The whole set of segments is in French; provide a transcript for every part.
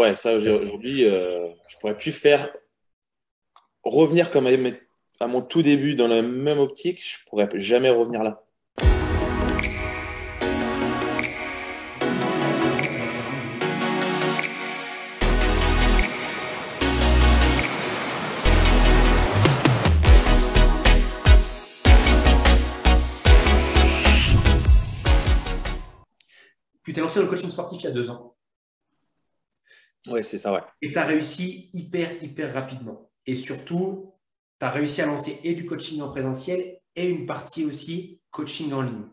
ouais, ça aujourd'hui, je pourrais plus faire revenir comme à mon tout début dans la même optique. Je pourrais jamais revenir là. Tu t'es lancé dans le coaching sportif il y a 2 ans Ouais, c'est ça, ouais. et tu as réussi hyper rapidement. Et surtout, tu as réussi à lancer et du coaching en présentiel et une partie aussi coaching en ligne.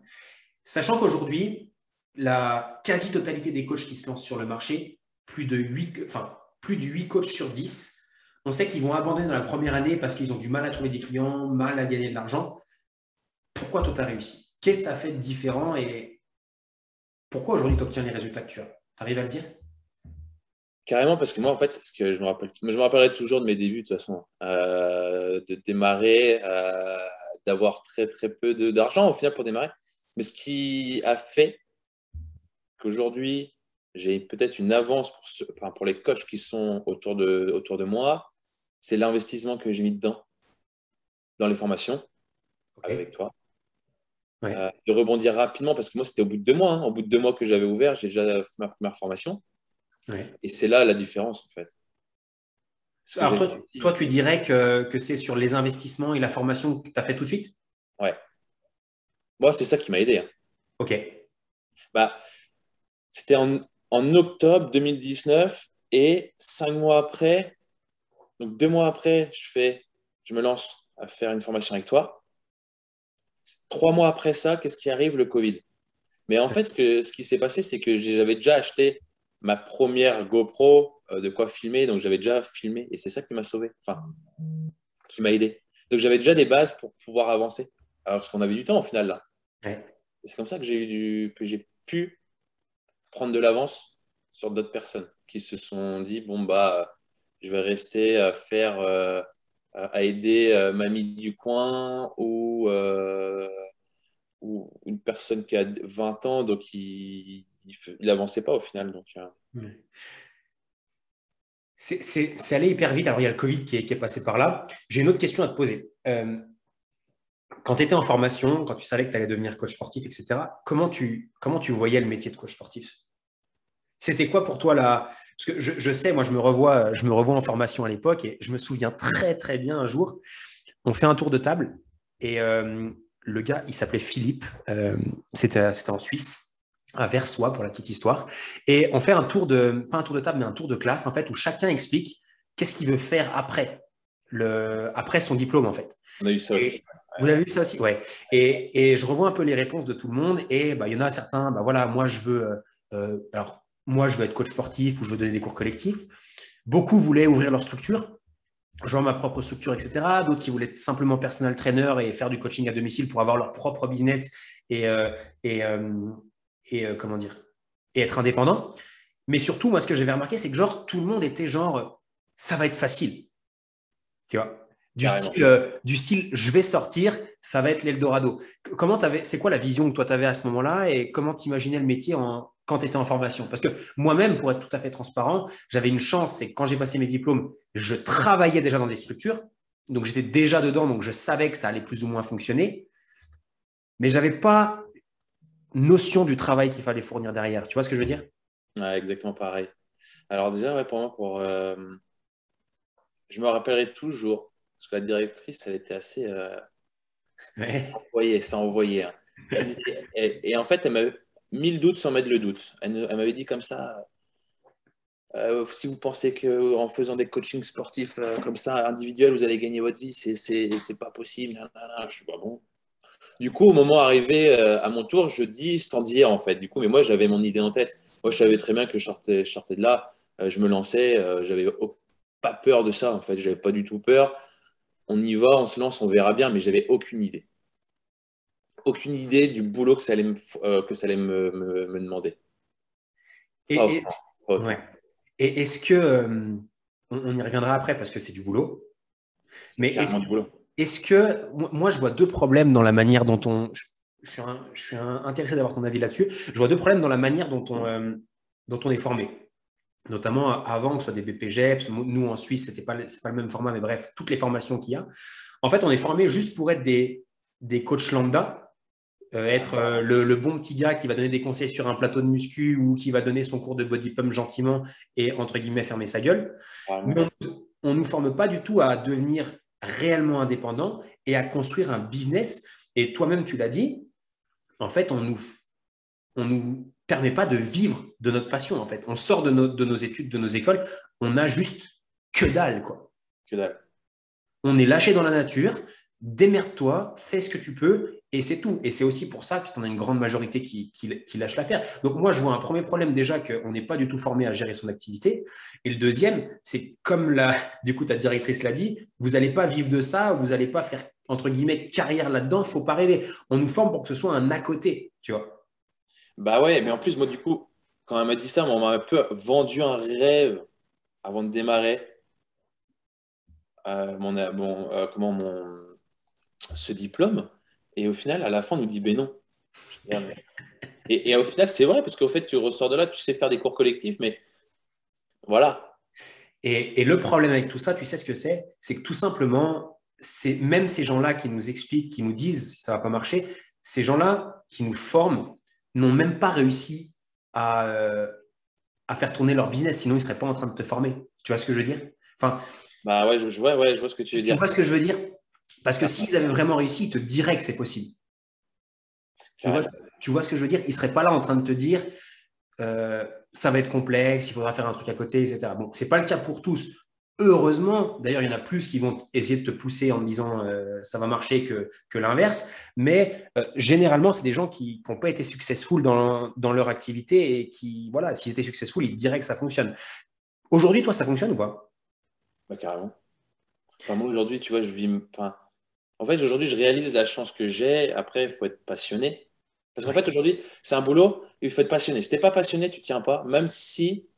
Sachant qu'aujourd'hui, la quasi-totalité des coachs qui se lancent sur le marché, plus de 8 coachs sur 10, on sait qu'ils vont abandonner dans la première année parce qu'ils ont du mal à trouver des clients, mal à gagner de l'argent. Pourquoi toi, tu as réussi? Qu'est-ce que tu as fait de différent et pourquoi aujourd'hui tu obtiens les résultats que tu as? Tu arrives à le dire? Carrément, parce que moi, en fait, ce que je me rappellerai toujours de mes débuts, de toute façon, de démarrer, d'avoir très peu d'argent au final pour démarrer. Mais ce qui a fait qu'aujourd'hui, j'ai peut-être une avance pour les coachs qui sont autour de moi, c'est l'investissement que j'ai mis dedans, dans les formations, avec Ok. toi. Ouais. De rebondir rapidement, parce que moi, c'était au bout de 2 mois. Hein. Au bout de 2 mois que j'avais ouvert, j'ai déjà fait ma première formation. Ouais. Et c'est là la différence, en fait. Ce que Alors j'ai toi, réussi. tu dirais que c'est sur les investissements et la formation que tu as fait tout de suite? Ouais. Moi, c'est ça qui m'a aidé. Hein. Ok. Bah, c'était en octobre 2019 et 5 mois après, donc 2 mois après, je me lance à faire une formation avec toi. 3 mois après ça, qu'est-ce qui arrive? Le Covid. Mais en fait, ce qui s'est passé, c'est que j'avais déjà acheté ma première GoPro, de quoi filmer, donc j'avais déjà filmé et c'est ça qui m'a sauvé, enfin, qui m'a aidé. Donc j'avais déjà des bases pour pouvoir avancer. Alors parce qu'on avait du temps au final là. Ouais. Et c'est comme ça que j'ai pu prendre de l'avance sur d'autres personnes qui se sont dit bon bah je vais rester à faire à aider mamie du coin ou une personne qui a 20 ans donc il avançait pas au final donc Ouais. C'est allé hyper vite. Alors, il y a le Covid qui est passé par là. J'ai une autre question à te poser. Quand tu étais en formation, quand tu savais que tu allais devenir coach sportif, etc., comment tu voyais le métier de coach sportif? C'était quoi pour toi là? Parce que je sais, moi, je me revois en formation à l'époque et je me souviens très bien un jour, on fait un tour de table et le gars, il s'appelait Philippe. C'était en Suisse, à Versoix pour la petite histoire. Et on fait pas un tour de table, mais un tour de classe en fait, où chacun explique qu'est-ce qu'il veut faire après son diplôme en fait. on a eu ça Et aussi. vous avez vu ça aussi? Ouais. Et je revois un peu les réponses de tout le monde. Et bah, il y en a certains, bah, voilà, moi, je veux être coach sportif ou je veux donner des cours collectifs. Beaucoup voulaient ouvrir leur structure, genre ma propre structure, etc. D'autres qui voulaient être simplement personal trainer et faire du coaching à domicile pour avoir leur propre business et, euh, et, euh, comment dire, et être indépendant. Mais surtout, moi, ce que j'avais remarqué, c'est que genre, tout le monde était genre, ça va être facile. Tu vois? Du Carrément. style, du style, je vais sortir, ça va être l'Eldorado. C'est quoi la vision que toi, tu avais à ce moment-là et comment tu imaginais le métier quand tu étais en formation? Parce que moi-même, pour être tout à fait transparent, j'avais une chance, c'est que quand j'ai passé mes diplômes, je travaillais déjà dans des structures. Donc, j'étais déjà dedans, donc je savais que ça allait plus ou moins fonctionner. Mais je n'avais pas notion du travail qu'il fallait fournir derrière. Tu vois ce que je veux dire? Ouais, exactement pareil. Alors déjà, ouais, pour moi, je me rappellerai toujours, parce que la directrice, elle était assez Ouais. envoyée, ça envoyait. Hein. Et en fait, elle m'avait mis le doute sans mettre le doute. Elle m'avait dit comme ça, si vous pensez qu'en faisant des coachings sportifs comme ça, individuels, vous allez gagner votre vie, c'est pas possible. Nanana. Je suis pas bon. Du coup, au moment arrivé à mon tour, je dis sans dire en fait. Du coup, mais moi, j'avais mon idée en tête. Moi, je savais très bien que je sortais de là, je me lançais, j'avais pas peur de ça en fait. J'avais pas du tout peur. On y va, on se lance, on verra bien, mais j'avais aucune idée. Aucune idée du boulot que ça allait me demander. Pas Et, et, autant. Pas ouais. autant. Et est-ce que, on y reviendra après parce que c'est du boulot, C'est mais carrément du boulot. est-ce que, moi, je vois deux problèmes dans la manière dont je suis intéressé d'avoir ton avis là-dessus. Je vois deux problèmes dans la manière dont on est formé. notamment avant que ce soit des BPGEPS. Nous, en Suisse, c'est pas le même format, mais bref, toutes les formations qu'il y a. En fait, on est formé juste pour être des coachs lambda, être le bon petit gars qui va donner des conseils sur un plateau de muscu ou qui va donner son cours de body pump gentiment et, entre guillemets, fermer sa gueule. Mais on ne nous forme pas du tout à devenir réellement indépendant et à construire un business. Et toi-même, tu l'as dit, en fait, on nous permet pas de vivre de notre passion. En fait, on sort de nos études, de nos écoles, on a juste que dalle, quoi. Que dalle. On est lâché dans la nature, démerde-toi, fais ce que tu peux, et c'est tout. Et c'est aussi pour ça qu'on a une grande majorité qui lâche l'affaire. Donc moi, je vois un premier problème déjà qu'on n'est pas du tout formé à gérer son activité. Et le deuxième, c'est comme du coup ta directrice l'a dit, vous n'allez pas vivre de ça, vous n'allez pas faire, entre guillemets, carrière là-dedans, il ne faut pas rêver. On nous forme pour que ce soit un à côté, tu vois. Bah ouais, mais en plus, moi, du coup, quand elle m'a dit ça, on m'a un peu vendu un rêve avant de démarrer ce diplôme. Et au final, à la fin, on nous dit, ben non. Et au final, c'est vrai, parce qu'au fait, tu ressors de là, tu sais faire des cours collectifs, mais voilà. Et le problème avec tout ça, tu sais ce que c'est? C'est que tout simplement, c'est même ces gens-là qui nous expliquent, qui nous disent ça ne va pas marcher, ces gens-là qui nous forment n'ont même pas réussi à faire tourner leur business, sinon ils ne seraient pas en train de te former. Tu vois ce que je veux dire? Enfin, Bah ouais, je vois ce que tu veux tu dire. vois ce que je veux dire? Parce que Carrément, s'ils avaient vraiment réussi, ils te diraient que c'est possible. Tu vois, carrément. tu vois ce que je veux dire? Ils ne seraient pas là en train de te dire ça va être complexe, il faudra faire un truc à côté, etc. Bon, ce n'est pas le cas pour tous. Heureusement, d'ailleurs, il y en a plus qui vont essayer de te pousser en disant ça va marcher que l'inverse. Mais généralement, c'est des gens qui n'ont pas été successful dans leur activité et qui, voilà, s'ils étaient successful, ils diraient que ça fonctionne. Aujourd'hui, toi, ça fonctionne ou pas? Bah, carrément. Enfin, moi, aujourd'hui, tu vois, enfin, en fait, aujourd'hui, je réalise la chance que j'ai. Après, il faut être passionné. Parce qu'en Ouais. fait, aujourd'hui, c'est un boulot, il faut être passionné. Si tu n'es pas passionné, tu ne tiens pas, même si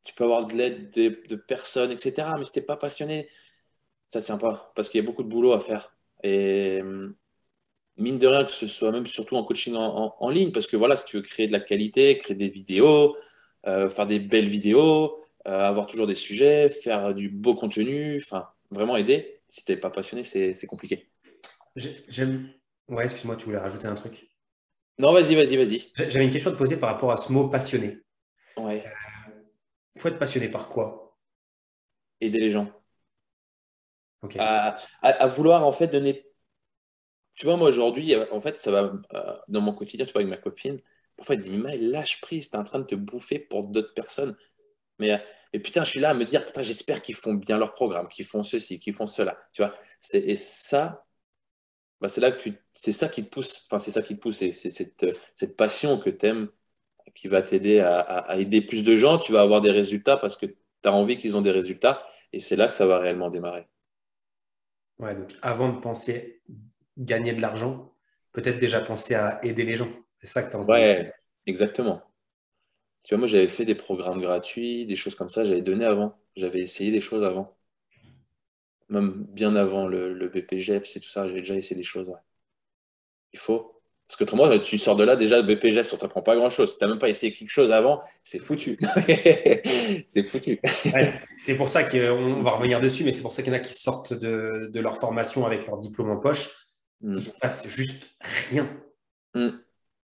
tu peux avoir de l'aide de personnes, etc. Mais si tu n'es pas passionné, ça ne tient pas. Parce qu'il y a beaucoup de boulot à faire. Et mine de rien, que ce soit même surtout en coaching en ligne, parce que voilà, si tu veux créer de la qualité, créer des vidéos, faire des belles vidéos, avoir toujours des sujets, faire du beau contenu, enfin, vraiment aider. Si tu n'es pas passionné, c'est compliqué. J'aime. Ouais, excuse-moi, tu voulais rajouter un truc. Non, vas-y, vas-y, vas-y. J'avais une question à te poser par rapport à ce mot passionné. Ouais, Il faut être passionné par quoi? aider les gens. Ok. À vouloir, en fait, donner. Tu vois, moi, aujourd'hui, en fait, ça va dans mon quotidien, tu vois, avec ma copine. Parfois, elle dit, mais lâche prise, t'es en train de te bouffer pour d'autres personnes. Mais putain, je suis là à me dire, putain, j'espère qu'ils font bien leur programme, qu'ils font ceci, qu'ils font cela. Tu vois, et ça, bah, c'est là que c'est ça qui te pousse. Enfin, c'est ça qui te pousse. Et c'est cette passion que tu aimes qui va t'aider à aider plus de gens. Tu vas avoir des résultats parce que tu as envie qu'ils ont des résultats. Et c'est là que ça va réellement démarrer. Ouais, donc avant de penser gagner de l'argent, peut-être déjà penser à aider les gens. C'est ça que tu es en train de dire. Ouais, exactement. Tu vois, moi, j'avais fait des programmes gratuits, des choses comme ça. J'avais donné avant. J'avais essayé des choses avant. Même bien avant le BPGEPS et tout ça, j'ai déjà essayé des choses. Ouais. Il faut. Parce que autrement, tu sors de là, déjà, le BPGEPS, on t'apprend pas grand-chose. Si tu n'as même pas essayé quelque chose avant, c'est foutu. C'est foutu. Ouais, c'est pour ça qu'on va revenir dessus, mais c'est pour ça qu'il y en a qui sortent de leur formation avec leur diplôme en poche. Il Mm. se passe juste rien, Mm.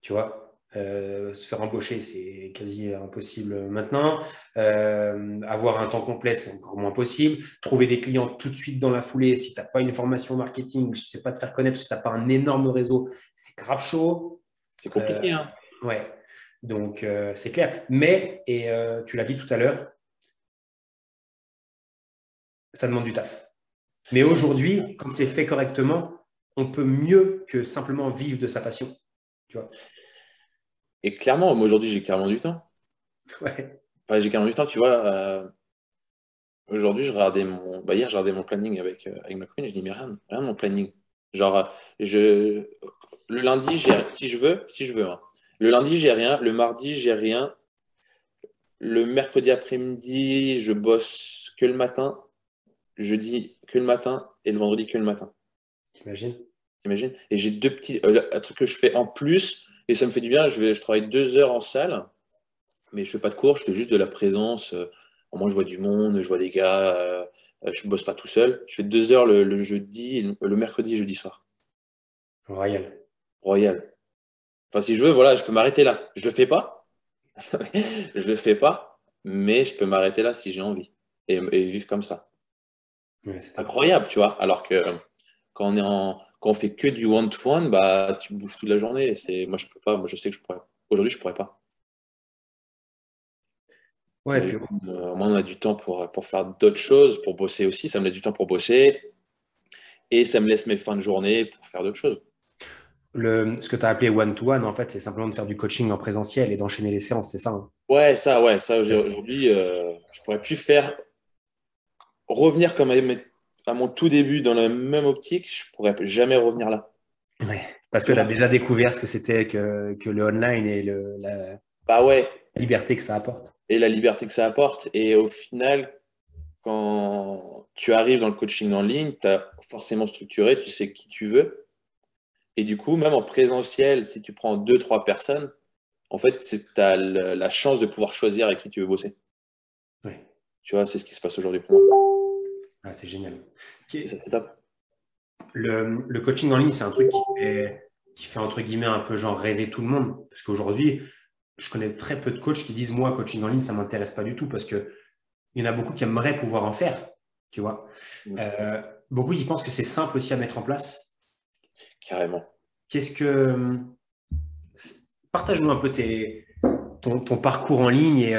tu vois. Se faire embaucher, c'est quasi impossible maintenant. Avoir un temps complet, c'est encore moins possible. Trouver des clients tout de suite dans la foulée, si tu n'as pas une formation marketing, si tu ne sais pas te faire connaître, si tu n'as pas un énorme réseau, c'est grave chaud. C'est Euh, compliqué, hein. ouais, donc c'est clair. Mais, et tu l'as dit tout à l'heure, ça demande du taf. Mais aujourd'hui, quand c'est fait correctement, on peut mieux que simplement vivre de sa passion. Tu vois. Et clairement, moi aujourd'hui, j'ai clairement du temps. Ouais. Enfin, j'ai clairement du temps, tu vois. Aujourd'hui, hier, je regardais mon planning avec ma copine et je dis, mais rien de mon planning. Genre, le lundi, si je veux, hein. Le lundi, j'ai rien. Le mardi, j'ai rien. Le mercredi après-midi, je bosse que le matin. Jeudi que le matin et le vendredi que le matin. T'imagines? T'imagines? Et j'ai deux petits un truc que je fais en plus et ça me fait du bien. Je travaille 2 heures en salle, mais je fais pas de cours, je fais juste de la présence. Au moins, je vois du monde, je vois des gars. Je bosse pas tout seul. Je fais 2 heures le jeudi, le mercredi et jeudi soir. Royal. Royal. Enfin, si je veux, voilà, je peux m'arrêter là. Je le fais pas. Je le fais pas, mais je peux m'arrêter là si j'ai envie et vivre comme ça. Ouais, c'est top. Incroyable, tu vois. Alors que quand on fait que du one-to-one, bah, tu bouffes toute la journée. Moi, je peux pas. Moi, je sais que je pourrais. Aujourd'hui, je pourrais pas. Ouais, T'imagines, puis au moins, on a du temps pour faire d'autres choses, pour bosser aussi. Ça me laisse du temps pour bosser et ça me laisse mes fins de journée pour faire d'autres choses. ce que tu as appelé one-to-one, en fait, c'est simplement de faire du coaching en présentiel et d'enchaîner les séances, c'est ça, hein? Ouais, ça, aujourd'hui, je pourrais plus faire revenir comme à mon tout début dans la même optique. Je pourrais jamais revenir là. Ouais. Parce que Tu tu as vois. déjà découvert ce que c'était que le online et la Bah ouais, liberté que ça apporte. et la liberté que ça apporte. Et au final, quand tu arrives dans le coaching en ligne, tu as forcément structuré, tu sais qui tu veux. Et du coup, même en présentiel, si tu prends deux, trois personnes, en fait, tu as la chance de pouvoir choisir avec qui tu veux bosser. Ouais. Tu vois, c'est ce qui se passe aujourd'hui pour moi. Ah, c'est génial. Et ça, Ok. c'est top. Le coaching en ligne, c'est un truc qui fait, entre guillemets, un peu genre rêver tout le monde. Parce qu'aujourd'hui, je connais très peu de coachs qui disent, moi, coaching en ligne, ça ne m'intéresse pas du tout parce qu'il y en a beaucoup qui aimeraient pouvoir en faire, tu vois. Mm. Euh, Beaucoup qui pensent que c'est simple aussi à mettre en place. Carrément. Qu'est-ce que... Partage-nous un peu ton parcours en ligne et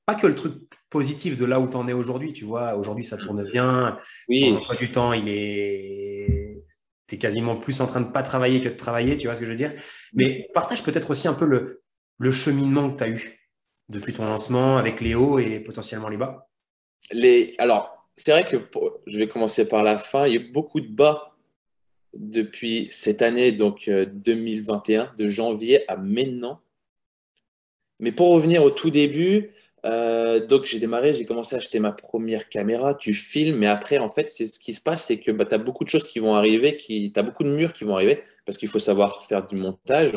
pas que le truc positif de là où tu en es aujourd'hui, tu vois. Aujourd'hui, ça tourne bien. Ton Oui, emploi du temps, t'es quasiment plus en train de pas travailler que de travailler, tu vois ce que je veux dire. Mais partage peut-être aussi un peu le cheminement que tu as eu depuis ton lancement avec les hauts et potentiellement les bas. Alors, c'est vrai que je vais commencer par la fin. Il y a eu beaucoup de bas depuis cette année, donc 2021, de janvier à maintenant. Mais pour revenir au tout début, donc j'ai commencé à acheter ma première caméra, tu filmes, mais après, en fait, c'est ce qui se passe, c'est que bah, tu as beaucoup de choses qui vont arriver, tu as beaucoup de murs qui vont arriver, parce qu'il faut savoir faire du montage,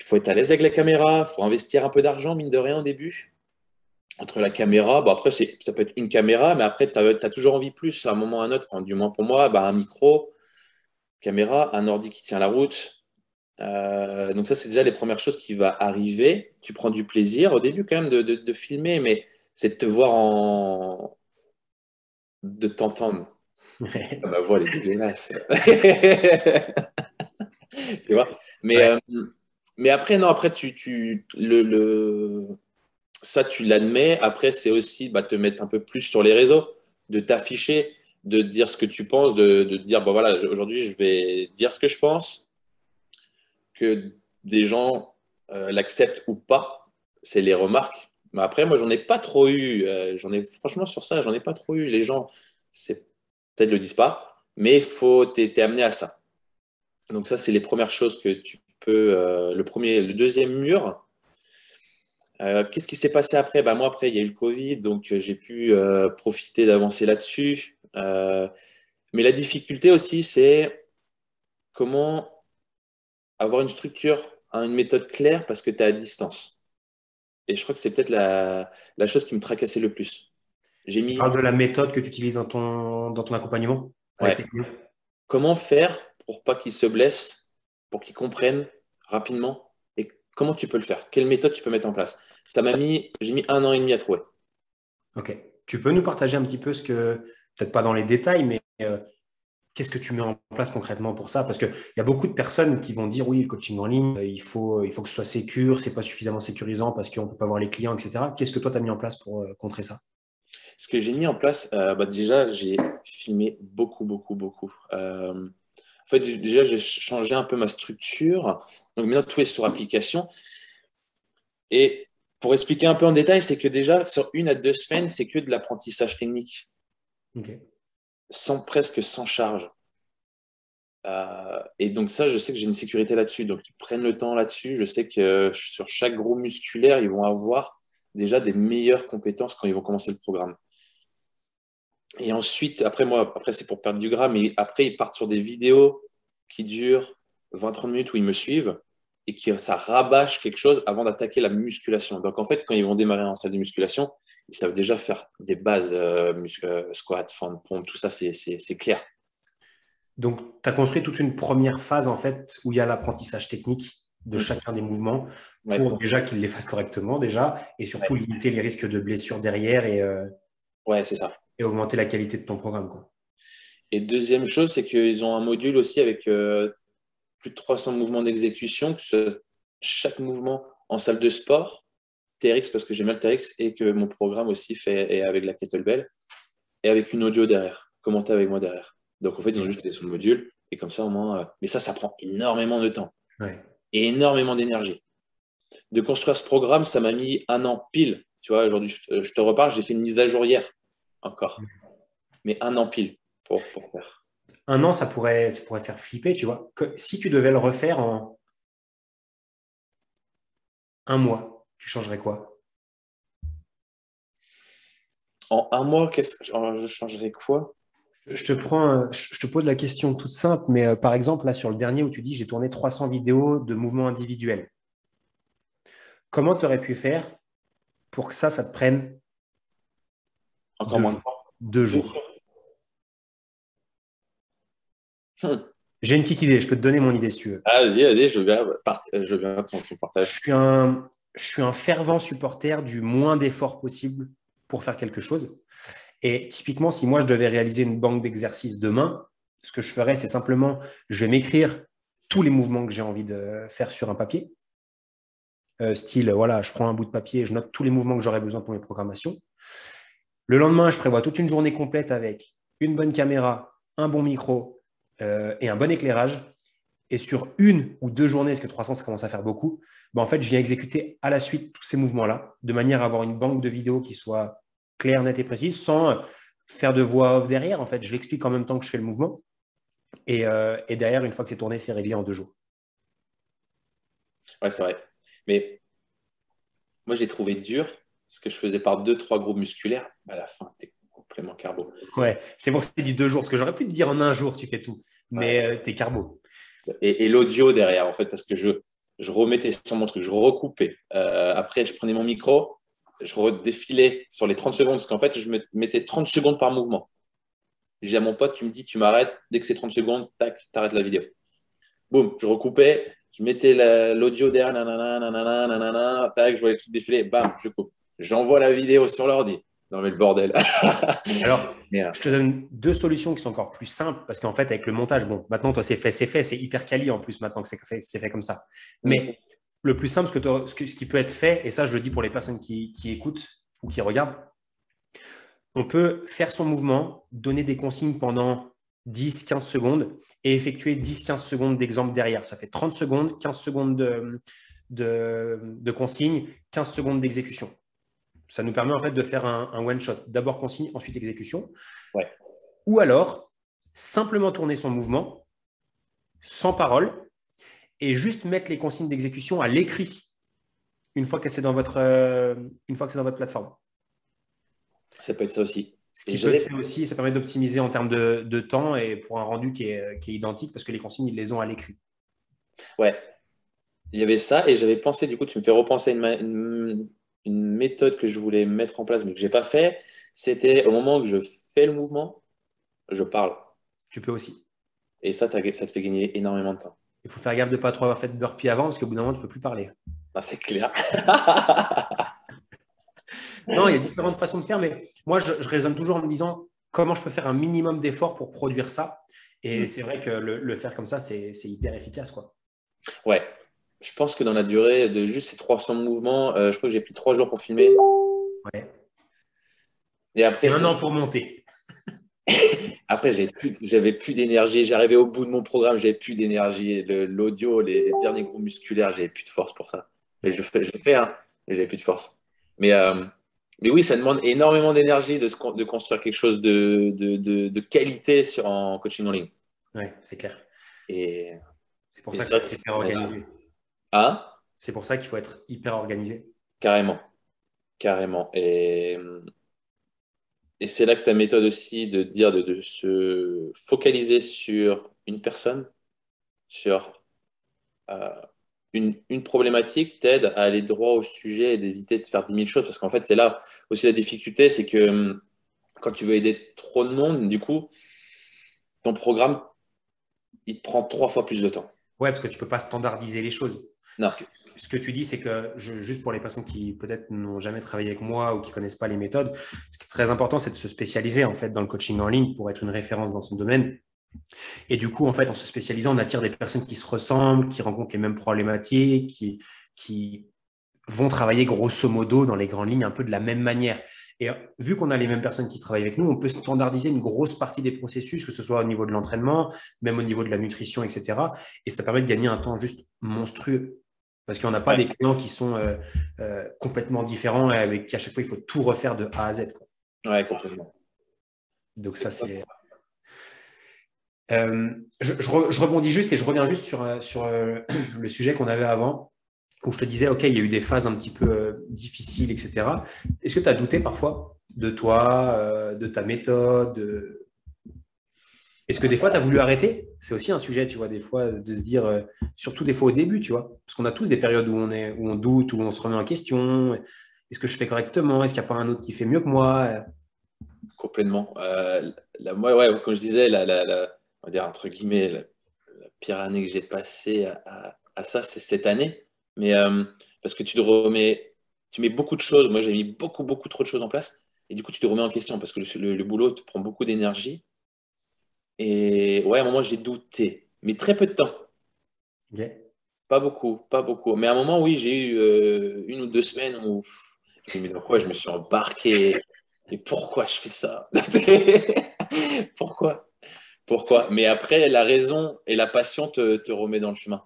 il faut être à l'aise avec la caméra, il faut investir un peu d'argent, mine de rien, au début. Entre la caméra, bon, après, ça peut être une caméra, mais après, tu as, toujours envie plus, à un moment ou à un autre, enfin, du moins pour moi, bah, un micro, caméra, un ordi qui tient la route. Donc ça, c'est déjà les premières choses qui vont arriver. Tu prends du plaisir au début quand même de filmer, mais c'est de te voir de t'entendre. Ma voix, elle est dégueulasse. Tu vois? Ouais. Mais après, non, après, ça, tu l'admets. Après, c'est aussi bah, te mettre un peu plus sur les réseaux, de t'afficher, de dire ce que tu penses, de dire, bah, voilà, aujourd'hui, je vais dire ce que je pense, que des gens l'acceptent ou pas, c'est les remarques. Mais après, moi, j'en ai pas trop eu. Franchement, sur ça, j'en ai pas trop eu. Les gens, peut-être le disent pas, mais t'es amené à ça. Donc ça, c'est les premières choses que tu peux. Le deuxième mur. Qu'est-ce qui s'est passé après? Bah, moi, après, il y a eu le Covid, donc j'ai pu profiter d'avancer là-dessus. Mais la difficulté aussi, c'est comment avoir une structure, hein, une méthode claire parce que tu es à distance. Et je crois que c'est peut-être la chose qui me tracassait le plus. J'ai Tu mis, parles de la méthode que tu utilises dans ton accompagnement avec ouais, tes clients. comment faire pour pas qu'ils se blessent, pour qu'ils comprennent rapidement et comment tu peux le faire? Quelle méthode tu peux mettre en place? J'ai mis 1 an et demi à trouver. Ok. Tu peux nous partager un petit peu peut-être pas dans les détails, mais qu'est-ce que tu mets en place concrètement pour ça? Parce qu'il y a beaucoup de personnes qui vont dire oui, le coaching en ligne, il faut que ce soit sécure, c'est pas suffisamment sécurisant parce qu'on ne peut pas voir les clients, etc. Qu'est-ce que toi, tu as mis en place pour contrer ça? Ce que j'ai mis en place, bah déjà, j'ai filmé beaucoup, beaucoup, beaucoup. En fait, déjà, j'ai changé un peu ma structure. Donc maintenant, tout est sur application. Et pour expliquer un peu en détail, c'est que déjà, sur 1 à 2 semaines, c'est que de l'apprentissage technique, Ok. presque sans charge. Et donc ça, je sais que j'ai une sécurité là-dessus. Donc, ils prennent le temps là-dessus. Je sais que sur chaque groupe musculaire, ils vont avoir déjà des meilleures compétences quand ils vont commencer le programme. Et ensuite, après c'est pour perdre du gras, mais après, ils partent sur des vidéos qui durent 20-30 minutes où ils me suivent. et que ça rabâche quelque chose avant d'attaquer la musculation. Donc, en fait, quand ils vont démarrer en salle de musculation, ils savent déjà faire des bases, squat, fente, pompe, tout ça, c'est clair. Donc, tu as construit toute une première phase, en fait, où il y a l'apprentissage technique de Mm. chacun des mouvements Ouais, pour déjà qu'ils les fassent correctement, déjà, et surtout ouais, limiter les risques de blessures derrière ouais, c'est ça. et augmenter la qualité de ton programme, quoi. Et deuxième chose, c'est qu'ils ont un module aussi avec plus de 300 mouvements d'exécution, chaque mouvement en salle de sport, TRX parce que j'aime bien le TRX, et que mon programme aussi fait est avec la kettlebell, et avec une audio derrière, commenter avec moi derrière. Donc en fait, ils ont juste été sur le module, et comme ça au moins. Mais ça prend énormément de temps Ouais. et énormément d'énergie. De construire ce programme, ça m'a mis un an pile. Tu vois, aujourd'hui, je te reparle, j'ai fait une mise à jour hier encore, mais un an pile pour faire. Un an, ça pourrait faire flipper, tu vois. Si tu devais le refaire en un mois, tu changerais quoi? En un mois, je changerais quoi? Je te pose la question toute simple, mais par exemple, là, sur le dernier où tu dis j'ai tourné 300 vidéos de mouvements individuels, comment tu aurais pu faire pour que ça te prenne Encore deux moins de jours? temps. 2 jours. Hmm. J'ai une petite idée, je peux te donner mon idée si tu veux. Ah, vas-y, je veux bien ton Je partage. suis un, je suis un fervent supporter du moins d'efforts possible pour faire quelque chose. Et typiquement, si moi je devais réaliser une banque d'exercices demain, ce que je ferais, c'est simplement, je vais m'écrire tous les mouvements que j'ai envie de faire sur un papier. Style, voilà, je prends un bout de papier, je note tous les mouvements que j'aurais besoin pour mes programmations. Le lendemain, je prévois toute une journée complète avec une bonne caméra, un bon micro et un bon éclairage. Et sur 1 ou 2 journées, parce que 300, ça commence à faire beaucoup, en fait, je viens exécuter à la suite tous ces mouvements-là, de manière à avoir une banque de vidéos qui soit claire, nette et précise, sans faire de voix off derrière. En fait, je l'explique en même temps que je fais le mouvement. Et derrière, une fois que c'est tourné, c'est réglé en 2 jours. Ouais, c'est vrai. Mais moi, j'ai trouvé dur ce que je faisais par deux, trois groupes musculaires. À la fin, t'es complètement carbo. Ouais, c'est pour ça que c'est dit 2 jours, parce que j'aurais pu te dire en un jour, tu fais tout. Ouais. Mais t'es carbo. Et l'audio derrière, en fait, parce que je remettais sur mon truc, je recoupais. Après, je prenais mon micro, je redéfilais sur les 30 secondes, parce qu'en fait, je me mettais 30 secondes par mouvement. J'ai à mon pote, tu me dis, tu m'arrêtes, dès que c'est 30 secondes, tac, t'arrêtes la vidéo. Boum, je recoupais, je mettais l'audio derrière, nanana, nanana, nanana, tac, je vois les trucs défiler, bam, je coupe. J'envoie la vidéo sur l'ordi. Non, mais le bordel. Alors, Merde. je te donne 2 solutions qui sont encore plus simples, parce qu'en fait, avec le montage, bon, maintenant, toi, c'est fait, c'est hyper quali en plus, maintenant que c'est fait comme ça. Mm. Mais le plus simple, ce qui peut être fait, et ça, je le dis pour les personnes qui écoutent ou qui regardent, on peut faire son mouvement, donner des consignes pendant 10-15 secondes et effectuer 10-15 secondes d'exemple derrière. Ça fait 30 secondes, 15 secondes de consignes, 15 secondes d'exécution. Ça nous permet en fait de faire un one-shot. D'abord consigne, ensuite exécution. Ouais. Ou alors, simplement tourner son mouvement, sans parole, et juste mettre les consignes d'exécution à l'écrit une fois que c'est dans votre plateforme. Ça peut être ça aussi. Ce Et qui peut être j'avais fait aussi, ça permet d'optimiser en termes de temps et pour un rendu qui est identique parce que les consignes, ils les ont à l'écrit. Ouais, il y avait ça et j'avais pensé, du coup, tu me fais repenser une méthode que je voulais mettre en place mais que j'ai pas fait. C'était au moment où je fais le mouvement, je parle. Tu peux aussi. Et ça te fait gagner énormément de temps. Il faut faire gaffe de ne pas trop avoir fait de burpee avant parce qu'au bout d'un moment, tu ne peux plus parler. Ah, c'est clair. Non, il y a différentes façons de faire, mais moi, je raisonne toujours en me disant comment je peux faire un minimum d'efforts pour produire ça. Et Mm. c'est vrai que le faire comme ça, c'est hyper efficace, quoi. Ouais, je pense que dans la durée de juste ces 300 mouvements, je crois que j'ai pris 3 jours pour filmer. Ouais. Et Et après, un an pour monter. après j'avais plus d'énergie. J'arrivais au bout de mon programme, j'avais plus d'énergie. L'audio, les derniers groupes musculaires, j'avais plus de force pour ça. Et Ouais. je l'ai fait, hein, mais j'avais plus de force. Mais, euh, mais oui, ça demande énormément d'énergie de construire quelque chose de qualité en coaching en ligne. Ouais, c'est clair. Et, C'est pour et ça qu'il ça, faut être hyper c'est organisé. ah, C'est pour ça qu'il faut être hyper organisé. carrément, carrément. Et c'est là que ta méthode aussi de dire de se focaliser sur une personne, sur une problématique t'aide à aller droit au sujet et d'éviter de faire 10 000 choses. Parce qu'en fait, c'est là aussi la difficulté, c'est que quand tu veux aider trop de monde, du coup, ton programme, il te prend 3 fois plus de temps. Ouais, parce que tu ne peux pas standardiser les choses. Non. Ce que tu dis, c'est que juste pour les personnes qui peut-être n'ont jamais travaillé avec moi ou qui ne connaissent pas les méthodes, ce qui est très important, c'est de se spécialiser en fait dans le coaching en ligne pour être une référence dans son domaine. Et du coup, en fait, en se spécialisant, on attire des personnes qui se ressemblent, qui rencontrent les mêmes problématiques, qui vont travailler grosso modo dans les grandes lignes un peu de la même manière. Et vu qu'on a les mêmes personnes qui travaillent avec nous, on peut standardiser une grosse partie des processus, que ce soit au niveau de l'entraînement, même au niveau de la nutrition, etc. Et ça permet de gagner un temps juste monstrueux. Parce qu'on n'a pas Ouais, des clients qui sont complètement différents et avec qui à chaque fois il faut tout refaire de A à Z, quoi. ouais, complètement. Donc C'est ça, ça. c'est… je rebondis juste et je reviens juste sur le sujet qu'on avait avant, où je te disais, OK, il y a eu des phases un petit peu difficiles, etc. Est-ce que tu as douté parfois de toi, de ta méthode Est-ce que des fois, tu as voulu arrêter? C'est aussi un sujet, tu vois, des fois, de se dire, surtout des fois au début, tu vois, parce qu'on a tous des périodes où on doute, où on se remet en question. Est-ce que je fais correctement? Est-ce qu'il n'y a pas un autre qui fait mieux que moi? Complètement. Moi, ouais, comme je disais, on va dire entre guillemets, la pire année que j'ai passée à ça, c'est cette année. Mais parce que tu mets beaucoup de choses. Moi, j'ai mis beaucoup, beaucoup trop de choses en place. Et du coup, tu te remets en question parce que le boulot te prend beaucoup d'énergie. Et ouais, à un moment, j'ai douté, mais très peu de temps. OK. Pas beaucoup, pas beaucoup. Mais à un moment, oui, j'ai eu 1 ou 2 semaines où je me dis, mais dans quoi je me suis embarqué? Et pourquoi je fais ça? Pourquoi? Pourquoi? Mais après, la raison et la passion te remet dans le chemin.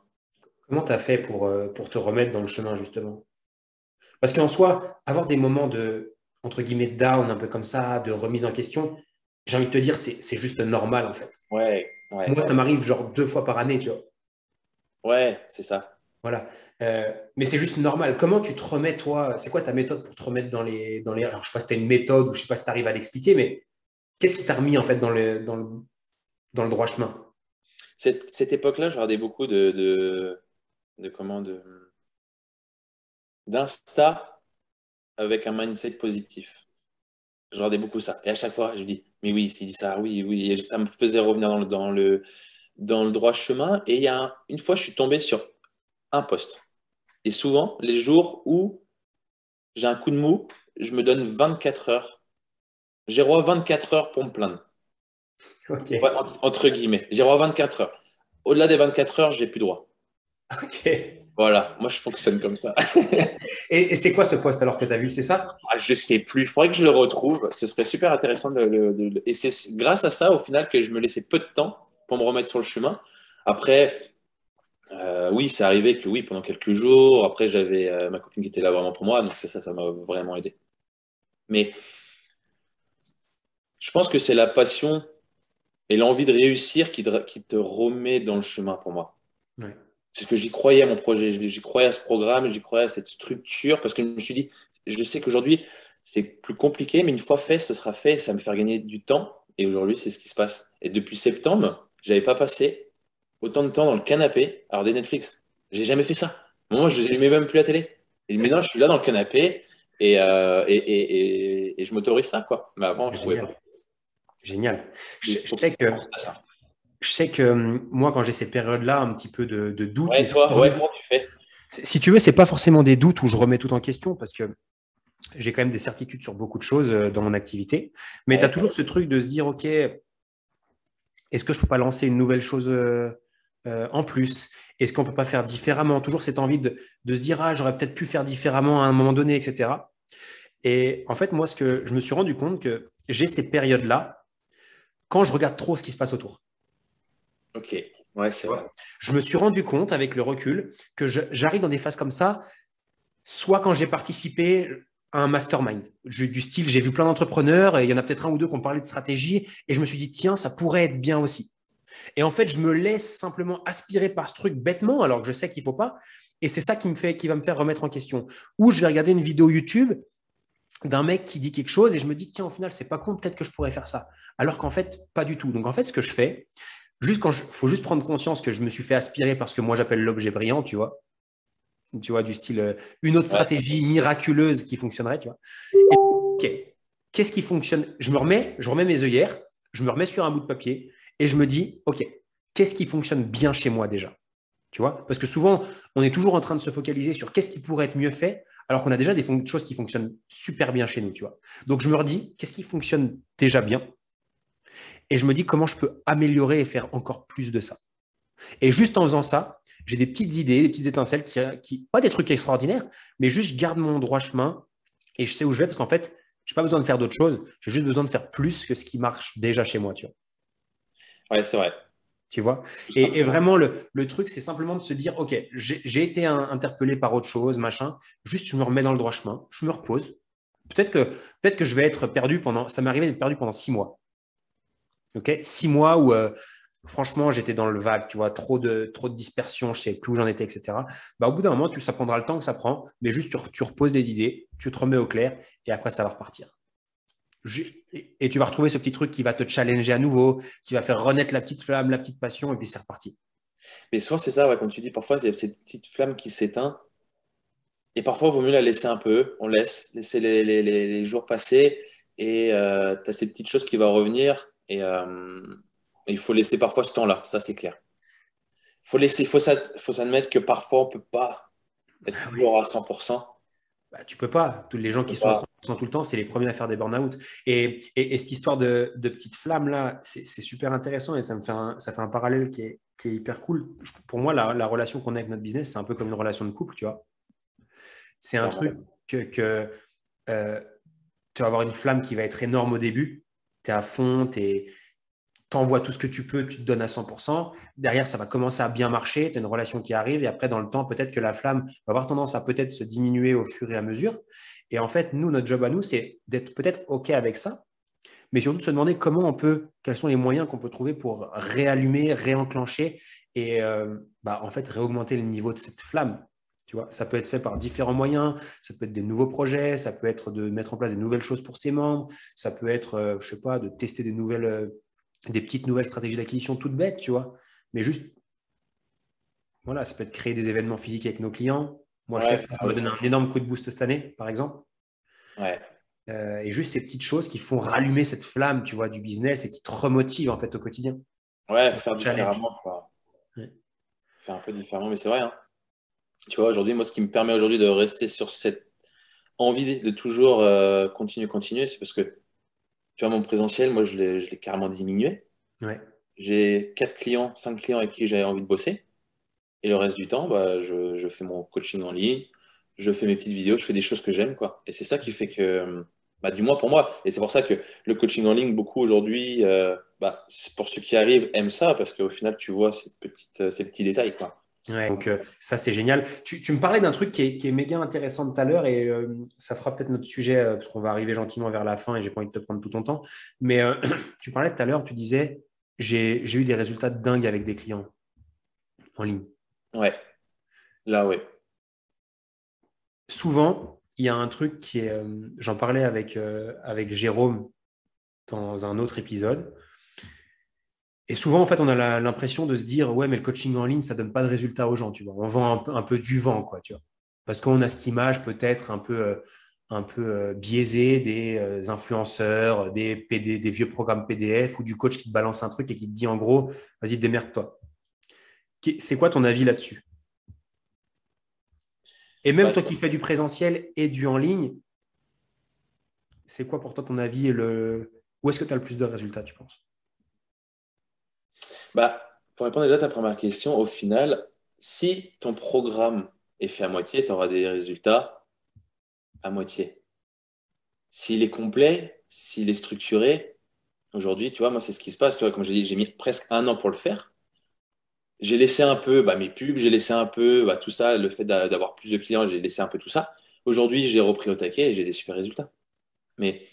Comment tu as fait pour te remettre dans le chemin, justement? Parce qu'en soi, avoir des moments de, entre guillemets, down, un peu comme ça, de remise en question, j'ai envie de te dire, c'est juste normal, en fait. Ouais, ouais, Moi, ça m'arrive genre 2 fois par année, tu vois. ouais, c'est ça. Voilà. Mais c'est juste normal. Comment tu te remets, toi? C'est quoi ta méthode pour te remettre Alors, je sais pas si tu as une méthode ou je sais pas si tu arrives à l'expliquer, mais qu'est-ce qui t'a remis, en fait, dans le droit chemin? Cette époque-là, je regardais beaucoup de comment, d'Insta avec un mindset positif. Je regardais beaucoup ça. Et à chaque fois, je dis, mais oui, s'il dit ça, oui, oui. Et ça me faisait revenir dans le droit chemin. Et une fois, je suis tombé sur un post. Et souvent, les jours où j'ai un coup de mou, je me donne 24 heures. J'ai droit à 24 heures pour me plaindre. Ok. Ouais, entre guillemets. J'ai droit à 24 heures. Au-delà des 24 heures, j'ai plus droit. Ok. Voilà, moi je fonctionne comme ça. Et c'est quoi ce poste alors que tu as vu? C'est ça? Ah, je sais plus, il faudrait que je le retrouve. Ce serait super intéressant et c'est grâce à ça au final que je me laissais peu de temps pour me remettre sur le chemin. Après, oui, c'est arrivé que oui, pendant quelques jours. Après, j'avais ma copine qui était là vraiment pour moi, donc ça m'a vraiment aidé. Mais je pense que c'est la passion et l'envie de réussir qui te remet dans le chemin pour moi. Ouais. C'est ce que j'y croyais à mon projet, j'y croyais à ce programme, j'y croyais à cette structure, parce que je me suis dit, je sais qu'aujourd'hui, c'est plus compliqué, mais une fois fait, ce sera fait, ça va me faire gagner du temps. Et aujourd'hui, c'est ce qui se passe. Et depuis septembre, j'avais pas passé autant de temps dans le canapé à regarder Netflix. J'ai jamais fait ça. Moi, je n'aimais même plus la télé. Et maintenant, je suis là dans le canapé et je m'autorise ça, quoi. Mais avant, je pouvais pas. Génial. Génial. Il Je, je faut que sais je que, pense à ça. je sais que moi, quand j'ai ces périodes-là, un petit peu de doute, mais Ouais, toi, ouais, comment tu fais? si tu veux, c'est pas forcément des doutes où je remets tout en question parce que j'ai quand même des certitudes sur beaucoup de choses dans mon activité. Mais tu as Ouais. toujours ce truc de se dire, OK, est-ce que je peux pas lancer une nouvelle chose en plus? Est-ce qu'on peut pas faire différemment? Toujours cette envie de se dire, ah, j'aurais peut-être pu faire différemment à un moment donné, etc. Et en fait, moi, ce que je me suis rendu compte que j'ai ces périodes-là quand je regarde trop ce qui se passe autour. Ok, ouais, c'est vrai. Je me suis rendu compte avec le recul que j'arrive dans des phases comme ça, soit quand j'ai participé à un mastermind, du style, j'ai vu plein d'entrepreneurs et il y en a peut-être un ou deux qui ont parlé de stratégie et je me suis dit, tiens, ça pourrait être bien aussi. Et en fait, je me laisse simplement aspirer par ce truc bêtement, alors que je sais qu'il ne faut pas. Et c'est ça qui va me faire remettre en question. Ou je vais regarder une vidéo YouTube d'un mec qui dit quelque chose et je me dis, tiens, au final, c'est pas con, peut-être que je pourrais faire ça. Alors qu'en fait, pas du tout. Donc en fait, ce que je fais, faut juste prendre conscience que je me suis fait aspirer par ce que moi j'appelle l'objet brillant, tu vois. tu vois, du style une autre Ouais. stratégie miraculeuse qui fonctionnerait, tu vois. Et, ok, qu'est-ce qui fonctionne? Je remets mes œillères, je me remets sur un bout de papier et je me dis, ok, qu'est-ce qui fonctionne bien chez moi déjà? Tu vois? Parce que souvent, on est toujours en train de se focaliser sur qu'est-ce qui pourrait être mieux fait, alors qu'on a déjà des choses qui fonctionnent super bien chez nous, tu vois. Donc, je me redis, qu'est-ce qui fonctionne déjà bien? Et je me dis comment je peux améliorer et faire encore plus de ça. Et juste en faisant ça, j'ai des petites idées, des petites étincelles pas des trucs extraordinaires, mais juste je garde mon droit chemin et je sais où je vais parce qu'en fait, je n'ai pas besoin de faire d'autres choses. J'ai juste besoin de faire plus que ce qui marche déjà chez moi, tu vois. Ouais, c'est vrai. Tu vois. Et vraiment, le truc, c'est simplement de se dire, OK, j'ai été interpellé par autre chose, machin. Juste, je me remets dans le droit chemin, je me repose. Peut-être que je vais être perdu pendant. Ça m'est arrivé d'être perdu pendant 6 mois. OK, 6 mois où, franchement, j'étais dans le vague, tu vois, trop de dispersion, je ne savais plus où j'en étais, etc. Bah, au bout d'un moment, ça prendra le temps que ça prend, mais juste tu reposes les idées, tu te remets au clair et après, ça va repartir. Et tu vas retrouver ce petit truc qui va te challenger à nouveau, qui va faire renaître la petite flamme, la petite passion, et puis c'est reparti. Mais souvent, c'est ça, ouais, comme tu dis, parfois, il y a cette petite flamme qui s'éteint. Et parfois, il vaut mieux la laisser un peu. On laisser les jours passer. Et tu as ces petites choses qui vont revenir. Et il faut laisser parfois ce temps-là. Ça, c'est clair. Faut s'admettre que parfois, on peut pas être Ah oui. toujours à 100%. Bah, tu peux pas. Tous les gens On qui peut sont à pas. 100% tout le temps, c'est les premiers à faire des burn-out. Et cette histoire de petite flamme là, c'est super intéressant et ça fait un parallèle qui est hyper cool. Pour moi, la relation qu'on a avec notre business, c'est un peu comme une relation de couple, tu vois. C'est un truc Clairement. que euh, tu vas avoir une flamme qui va être énorme au début. Tu es à fond, t'envoies tout ce que tu peux, tu te donnes à 100%. Derrière, ça va commencer à bien marcher, tu as une relation qui arrive et après, dans le temps, peut-être que la flamme va avoir tendance à peut-être se diminuer au fur et à mesure. Et en fait, nous, notre job à nous, c'est d'être peut-être OK avec ça, mais surtout de se demander quels sont les moyens qu'on peut trouver pour réallumer, réenclencher et en fait, réaugmenter le niveau de cette flamme. Tu vois, ça peut être fait par différents moyens, ça peut être des nouveaux projets, ça peut être de mettre en place des nouvelles choses pour ses membres, ça peut être, je sais pas, de tester des petites nouvelles stratégies d'acquisition toutes bêtes, tu vois. Mais juste, voilà, ça peut être créer des événements physiques avec nos clients. Moi, je sais Ouais, que ça ah m'a oui. donné un énorme coup de boost cette année, par exemple. Ouais. Et juste ces petites choses qui font rallumer cette flamme, tu vois, du business et qui te remotivent en fait au quotidien, Ouais, qui te faire challenge. différemment, quoi. Ouais. Faire un peu différemment, mais c'est vrai, hein. Tu vois, aujourd'hui, moi, ce qui me permet aujourd'hui de rester sur cette envie de toujours continuer, c'est parce que, tu vois, mon présentiel, moi, je l'ai carrément diminué. Ouais. J'ai 4 clients, 5 clients avec qui j'avais envie de bosser. Et le reste du temps, bah, je fais mon coaching en ligne, je fais mes petites vidéos, je fais des choses que j'aime, quoi. Et c'est ça qui fait que, bah, du moins pour moi, et c'est pour ça que le coaching en ligne, beaucoup aujourd'hui, bah, pour ceux qui arrivent, aiment ça, parce qu'au final, tu vois ces petits détails, quoi. Ouais, donc ça, c'est génial. Tu me parlais d'un truc qui est méga intéressant tout à l'heure et ça fera peut-être notre sujet parce qu'on va arriver gentiment vers la fin et j'ai pas envie de te prendre tout ton temps. Mais tu parlais tout à l'heure, tu disais, j'ai eu des résultats dingues avec des clients en ligne. Ouais, là, ouais. Souvent, il y a un truc j'en parlais avec Jérôme dans un autre épisode. Et souvent, en fait, on a l'impression de se dire, ouais, mais le coaching en ligne, ça donne pas de résultats aux gens, tu vois. On vend un peu du vent, quoi, tu vois. Parce qu'on a cette image peut-être un peu biaisée des influenceurs, des PD, des vieux programmes PDF ou du coach qui te balance un truc et qui te dit, en gros, vas-y, démerde-toi. C'est quoi ton avis là-dessus? Et même Bah, toi qui fais du présentiel et du en ligne, c'est quoi pour toi ton avis où est-ce que tu as le plus de résultats, tu penses? pour répondre déjà à ta première question, au final, si ton programme est fait à moitié, tu auras des résultats à moitié. S'il est complet, s'il est structuré, aujourd'hui, tu vois, moi, c'est ce qui se passe. Tu vois, comme j'ai dit, j'ai mis presque 1 an pour le faire. J'ai laissé un peu mes pubs, j'ai laissé un peu tout ça, le fait d'avoir plus de clients, j'ai laissé un peu tout ça. Aujourd'hui, j'ai repris au taquet et j'ai des super résultats. Mais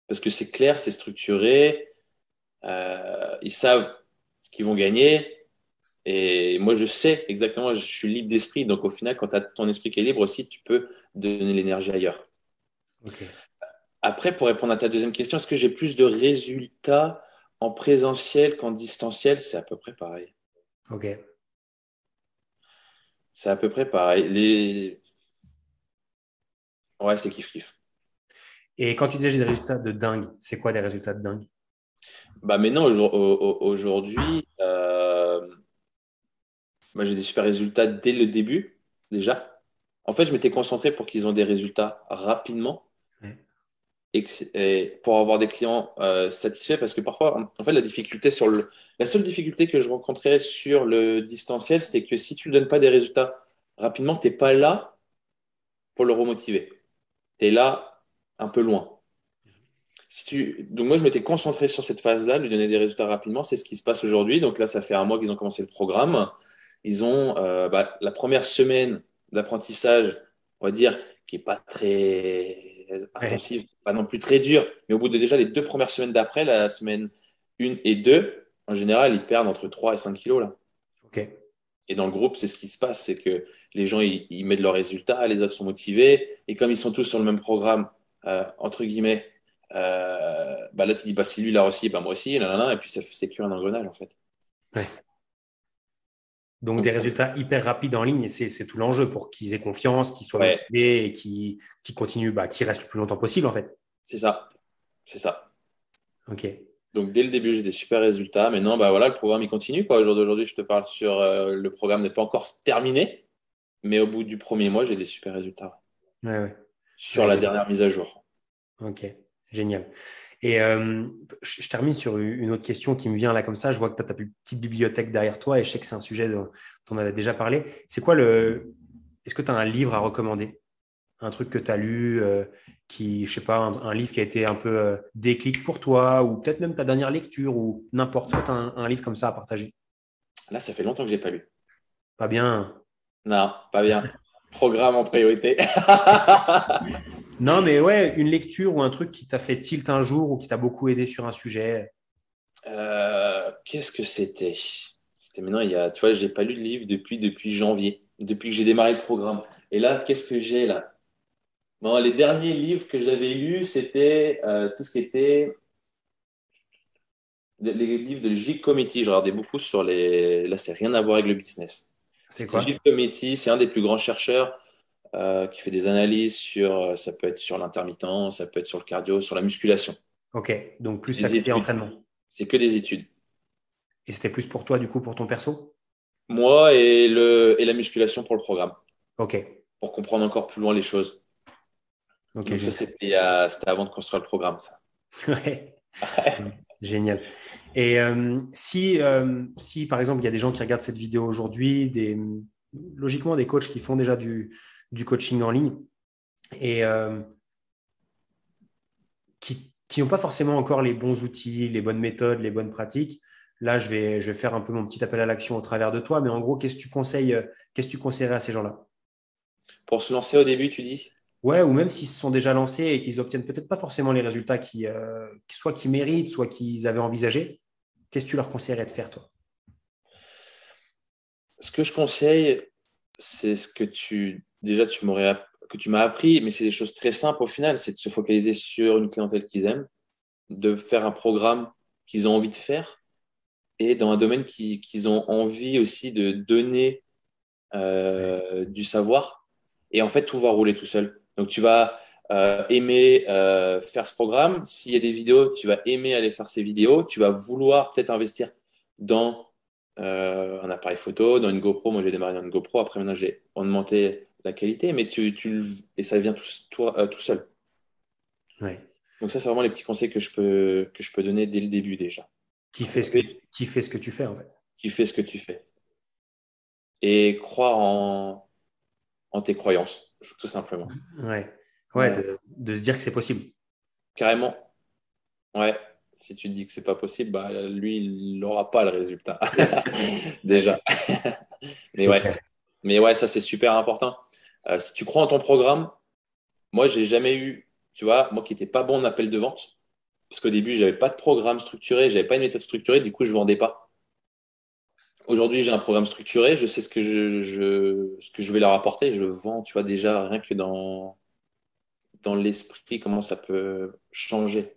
parce que c'est clair, c'est structuré, ils savent ce qu'ils vont gagner. Et moi, je sais exactement, je suis libre d'esprit. Donc, au final, quand tu as ton esprit qui est libre aussi, tu peux donner l'énergie ailleurs. Ok. Après, pour répondre à ta deuxième question, est-ce que j'ai plus de résultats en présentiel qu'en distanciel? C'est à peu près pareil. Ok. C'est à peu près pareil. Ouais, c'est kiff-kiff. Et quand tu disais j'ai des résultats de dingue, c'est quoi des résultats de dingue? Bah maintenant, aujourd'hui, moi, j'ai des super résultats dès le début, déjà. En fait, je m'étais concentré pour qu'ils ont des résultats rapidement Ouais. et pour avoir des clients satisfaits. Parce que parfois, en fait, la seule difficulté que je rencontrais sur le distanciel, c'est que si tu ne donnes pas des résultats rapidement, tu n'es pas là pour le remotiver. Tu es là un peu loin. Donc moi, je m'étais concentré sur cette phase-là, lui donner des résultats rapidement. C'est ce qui se passe aujourd'hui. Donc là, ça fait un mois qu'ils ont commencé le programme. Ils ont la première semaine d'apprentissage, on va dire, qui est pas très Ouais. intensive, pas non plus très dure. Mais au bout de déjà les 2 premières semaines d'après, la semaine 1 et 2, en général, ils perdent entre 3 et 5 kilos là. Ok. Et dans le groupe, c'est ce qui se passe, c'est que les gens, ils mettent leurs résultats, les autres sont motivés. Et comme ils sont tous sur le même programme, entre guillemets, là, tu dis, bah, si lui, il a réussi, bah, moi aussi, nanana, et puis ça c'est que un engrenage, en fait. Ouais. Donc des Donc, résultats hyper rapides en ligne, et c'est tout l'enjeu pour qu'ils aient confiance, qu'ils soient ouais, motivés et qu'ils continuent, qu'ils restent le plus longtemps possible en fait. c'est ça. C'est ça. Ok. Donc, dès le début, j'ai des super résultats. Maintenant, bah, voilà, le programme, il continue, quoi. Au jour d'aujourd'hui, je te parle sur le programme n'est pas encore terminé, mais au bout du premier mois, j'ai des super résultats Ouais, ouais. sur Ouais, la dernière mise à jour. ok. Génial. Et je termine sur une autre question qui me vient là comme ça. Je vois que tu as ta petite bibliothèque derrière toi et je sais que c'est un sujet dont on avait déjà parlé. C'est quoi Est-ce que tu as un livre à recommander? Un truc que tu as lu, je sais pas, un livre qui a été un peu déclic pour toi, ou peut-être même ta dernière lecture, ou n'importe, soit un livre comme ça à partager. Là, ça fait longtemps que j'ai pas lu. Pas bien. Non, pas bien. Programme en priorité. Non, mais ouais, une lecture ou un truc qui t'a fait tilt un jour ou qui t'a beaucoup aidé sur un sujet. Qu'est-ce que c'était? C'était maintenant, tu vois, j'ai pas lu de livre depuis janvier, depuis que j'ai démarré le programme. Et là, qu'est-ce que j'ai là? Bon, les derniers livres que j'avais lus, c'était tout ce qui était les livres de Gilles Cometti. Je regardais beaucoup sur les. Là, c'est rien à voir avec le business. C'est C'était Gilles quoi? Cometti, c'est un des plus grands chercheurs qui fait des analyses ça peut être sur l'intermittent, ça peut être sur le cardio, sur la musculation. Ok, donc plus Des axé études. entraînement. C'est que des études. Et c'était plus pour toi, du coup, pour ton perso? Moi et la musculation pour le programme, Ok, pour comprendre encore plus loin les choses. ok, Donc ça, génial. c'était avant de construire le programme, ça. Ouais. Génial. Et si, par exemple, il y a des gens qui regardent cette vidéo aujourd'hui, logiquement des coachs qui font déjà du coaching en ligne et qui n'ont pas forcément encore les bons outils, les bonnes méthodes, les bonnes pratiques, là, je vais faire un peu mon petit appel à l'action au travers de toi. Mais en gros, qu'est-ce que tu conseillerais à ces gens-là? Pour se lancer au début, tu dis? Ouais, ou même s'ils se sont déjà lancés et qu'ils obtiennent peut-être pas forcément les résultats soit qu'ils méritent, soit qu'ils avaient envisagé, qu'est-ce que tu leur conseillerais de faire, toi? Ce que je conseille, c'est ce que déjà, que tu m'as appris, mais c'est des choses très simples au final. C'est de se focaliser sur une clientèle qu'ils aiment, de faire un programme qu'ils ont envie de faire et dans un domaine qu'ils ont envie aussi de donner Ouais. du savoir. Et en fait, tout va rouler tout seul. Donc, tu vas aimer faire ce programme. S'il y a des vidéos, tu vas aimer aller faire ces vidéos. Tu vas vouloir peut-être investir dans un appareil photo, dans une GoPro. Moi, j'ai démarré dans une GoPro. Après, maintenant, j'ai augmenté la qualité, mais et ça vient tout seul. Ouais. Donc, ça, c'est vraiment les petits conseils que je peux donner dès le début déjà. Qui fait ce que, Trouver qui fait ce que tu fais, en fait. qui fait ce que tu fais et croire en tes croyances, tout simplement. Ouais. Ouais, Ouais, de se dire que c'est possible. carrément. Ouais. Si tu te dis que c'est pas possible, bah, lui, il n'aura pas le résultat. Ouais, Déjà. Mais c'est ouais. clair. Mais ouais, ça, c'est super important. Si tu crois en ton programme, moi, j'ai jamais eu, tu vois, moi qui n'étais pas bon en appel de vente, parce qu'au début, j'avais pas de programme structuré, j'avais pas une méthode structurée, du coup, je vendais pas. Aujourd'hui, j'ai un programme structuré, je sais ce que je vais leur apporter, je vends, tu vois, déjà, rien que dans l'esprit, comment ça peut changer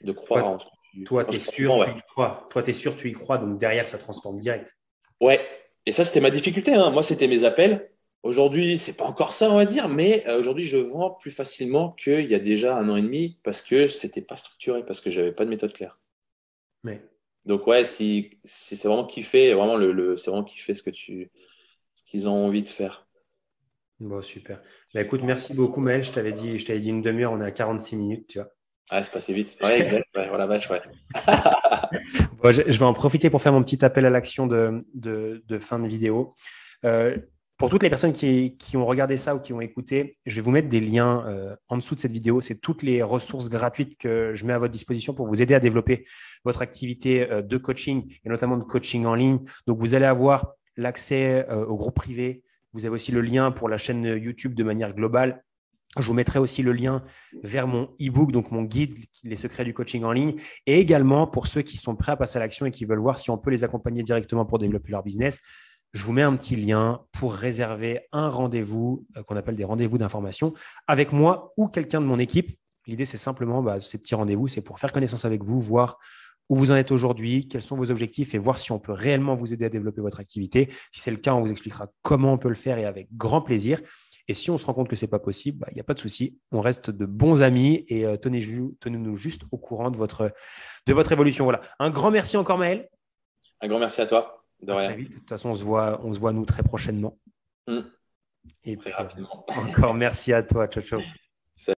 de croire Toi, en ce que toi, en tu es ce que tu sûr, vends, tu ouais. y crois. Toi, tu es sûr, tu y crois. Donc derrière, ça transforme direct. Ouais, et ça, c'était ma difficulté, hein. Moi, c'était mes appels. Aujourd'hui, c'est pas encore ça, on va dire, mais aujourd'hui, je vends plus facilement qu'il y a déjà 1 an et demi parce que c'était pas structuré, parce que j'avais pas de méthode claire. Mais Donc ouais, si c'est vraiment kiffé, vraiment c'est vraiment kiffé ce qu'ils ont envie de faire. bon, super. Bah, écoute, merci beaucoup, Maël. Je t'avais dit une demi-heure, on est à 46 minutes, tu vois. Ah, c'est passé vite. Ouais, exact. Ouais, voilà, vache, ouais. Bon, je vais en profiter pour faire mon petit appel à l'action de fin de vidéo. Euh, pour toutes les personnes qui ont regardé ça ou qui ont écouté, je vais vous mettre des liens en dessous de cette vidéo. C'est toutes les ressources gratuites que je mets à votre disposition pour vous aider à développer votre activité de coaching et notamment de coaching en ligne. Donc, vous allez avoir l'accès au groupe privé. Vous avez aussi le lien pour la chaîne YouTube de manière globale. Je vous mettrai aussi le lien vers mon e-book, donc mon guide, les secrets du coaching en ligne, et également pour ceux qui sont prêts à passer à l'action et qui veulent voir si on peut les accompagner directement pour développer leur business. Je vous mets un petit lien pour réserver un rendez-vous qu'on appelle des rendez-vous d'information avec moi ou quelqu'un de mon équipe. L'idée, c'est simplement ces petits rendez-vous, c'est pour faire connaissance avec vous, voir où vous en êtes aujourd'hui, quels sont vos objectifs et voir si on peut réellement vous aider à développer votre activité. Si c'est le cas, on vous expliquera comment on peut le faire et avec grand plaisir. Et si on se rend compte que ce n'est pas possible, il n'y a pas de souci. On reste de bons amis et tenez-nous juste au courant de votre évolution. Voilà. Un grand merci encore, Maël. Un grand merci à toi. De À très rien. vite. De toute façon, on se voit nous très prochainement. Mm. Et Très puis, rapidement. encore merci à toi. Ciao, ciao.